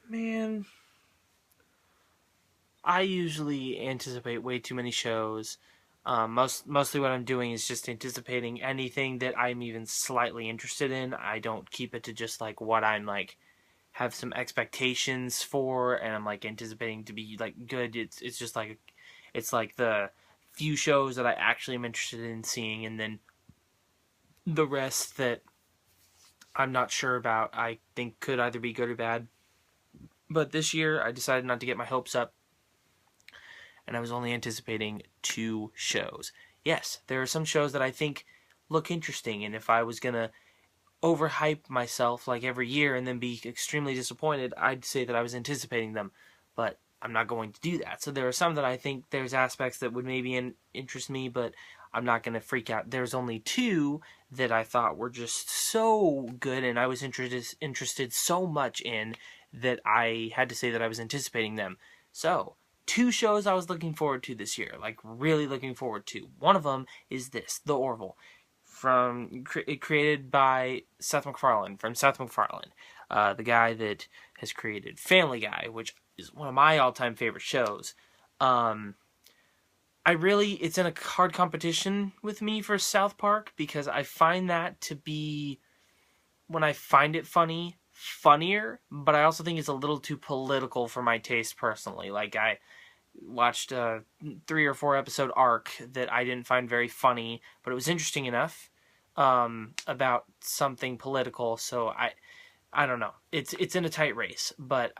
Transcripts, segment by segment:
Man, I usually anticipate way too many shows. Mostly what I'm doing is just anticipating anything that I'm even slightly interested in. I don't keep it to just like what I'm like have some expectations for, and I'm like anticipating to be like good. It's just like it's like the few shows that I actually am interested in seeing, and then the rest that I'm not sure about. I think could either be good or bad. But this year, I decided not to get my hopes up, and I was only anticipating 2 shows. Yes, there are some shows that I think look interesting, and if I was gonna overhype myself like every year and then be extremely disappointed, I'd say that I was anticipating them. But I'm not going to do that. So there are some that I think there's aspects that would maybe interest me, but I'm not going to freak out. There's only 2 that I thought were just so good, and I was interested so much in that I had to say that I was anticipating them. So 2 shows I was looking forward to this year, like really looking forward to. One of them is this, The Orville, created by Seth MacFarlane, from Seth MacFarlane, the guy that has created Family Guy, which is one of my all-time favorite shows. It's in a hard competition with me for South Park, because I find that to be, when I find it funnier, but I also think it's a little too political for my taste personally. Like, I watched a 3 or 4 episode arc that I didn't find very funny, but it was interesting enough about something political. So I don't know. It's in a tight race, but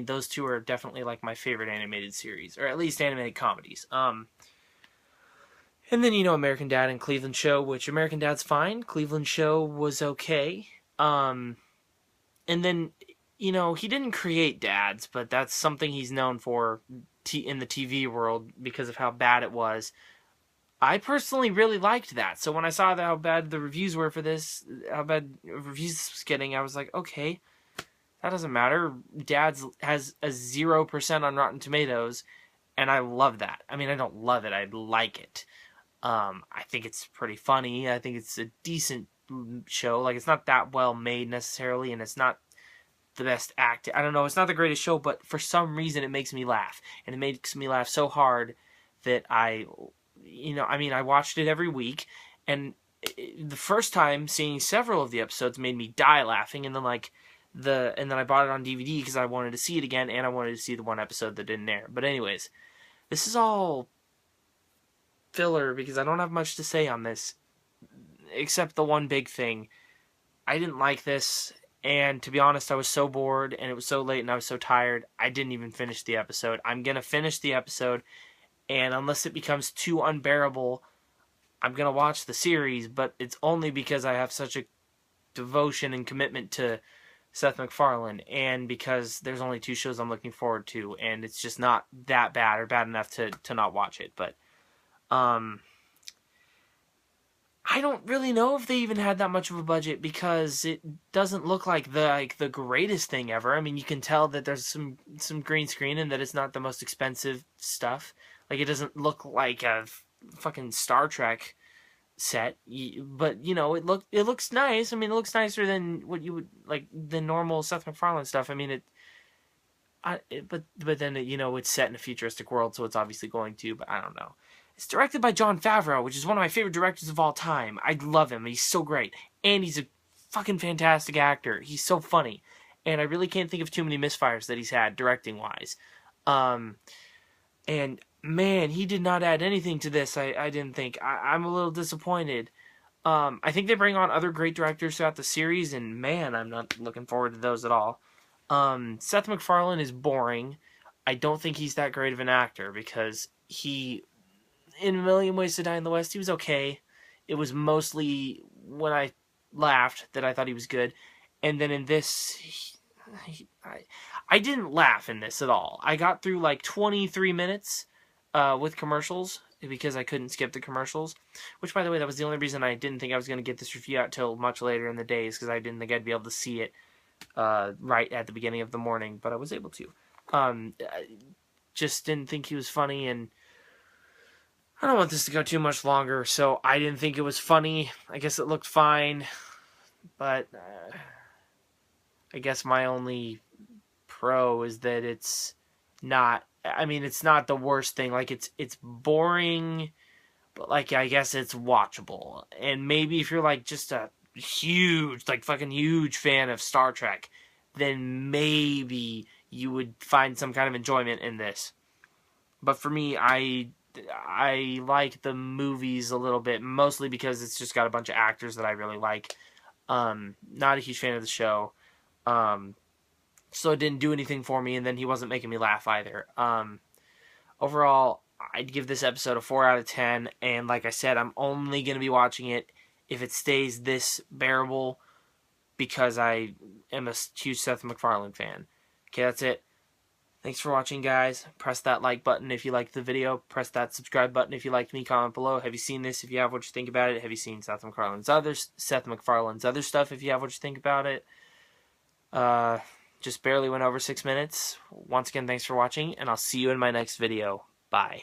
those 2 are definitely like my favorite animated series, or at least animated comedies. And then American Dad and Cleveland Show, which American Dad's fine. Cleveland Show was okay. And then he didn't create Dads, but that's something he's known for in the TV world because of how bad it was. I personally really liked that. So when I saw how bad the reviews were for this, how bad reviews this was getting, I was like, okay, that doesn't matter. Dads has a 0% on Rotten Tomatoes, and I love that. I mean, I don't love it. I like it. I think it's pretty funny. I think it's a decent show. Like, it's not that well made necessarily, and it's not the best act. I don't know. It's not the greatest show, but for some reason it makes me laugh, and it makes me laugh so hard that I watched it every week, and the first time seeing several of the episodes made me die laughing, and then I bought it on DVD because I wanted to see it again, and I wanted to see the one episode that didn't air. But anyways, this is all filler because I don't have much to say on this, except the one big thing. I didn't like this. And to be honest, I was so bored, and it was so late, and I was so tired, I didn't even finish the episode. I'm going to finish the episode, and unless it becomes too unbearable, I'm going to watch the series, but it's only because I have such a devotion and commitment to Seth MacFarlane, and because there's only 2 shows I'm looking forward to, and it's just not that bad or bad enough to not watch it. But I don't really know if they even had that much of a budget, because it doesn't look like the greatest thing ever. I mean, you can tell that there's some green screen and that it's not the most expensive stuff. Like, it doesn't look like a fucking Star Trek set, but it looks nice. I mean, it looks nicer than what you would like the normal Seth MacFarlane stuff. I mean, but then it's set in a futuristic world, so it's obviously going to. But I don't know. It's directed by Jon Favreau, which is one of my favorite directors of all time. I love him. He's so great. And he's a fucking fantastic actor. He's so funny. And I really can't think of too many misfires that he's had directing-wise. And, man, he did not add anything to this, I didn't think. I'm a little disappointed. I think they bring on other great directors throughout the series, and, man, I'm not looking forward to those at all. Seth MacFarlane is boring. I don't think he's that great of an actor, because in A Million Ways to Die in the West, he was okay. It was mostly when I laughed that I thought he was good. And then in this, I didn't laugh in this at all. I got through like 23 minutes with commercials because I couldn't skip the commercials. Which, by the way, that was the only reason I didn't think I was going to get this review out till much later in the day, because I didn't think I'd be able to see it right at the beginning of the morning. But I was able to. I just didn't think he was funny, and I don't want this to go too much longer, so I didn't think it was funny. I guess it looked fine, but I guess my only pro is that it's not. I mean, it's not the worst thing. Like it's boring, but like I guess it's watchable. And maybe if you're like just a huge, like fucking huge fan of Star Trek, then maybe you would find some kind of enjoyment in this. But for me, I like the movies a little bit, mostly because it's just got a bunch of actors that I really like. Not a huge fan of the show. Um, so it didn't do anything for me, and then he wasn't making me laugh either. Overall, I'd give this episode a 4 out of 10, and like I said, I'm only going to be watching it if it stays this bearable because I am a huge Seth MacFarlane fan. Okay, that's it. Thanks for watching, guys. Press that like button if you liked the video. Press that subscribe button if you liked me. Comment below. Have you seen this? If you have, what you think about it? Have you seen Seth MacFarlane's other stuff? If you have, what you think about it? Just barely went over 6 minutes. Once again, thanks for watching, and I'll see you in my next video. Bye.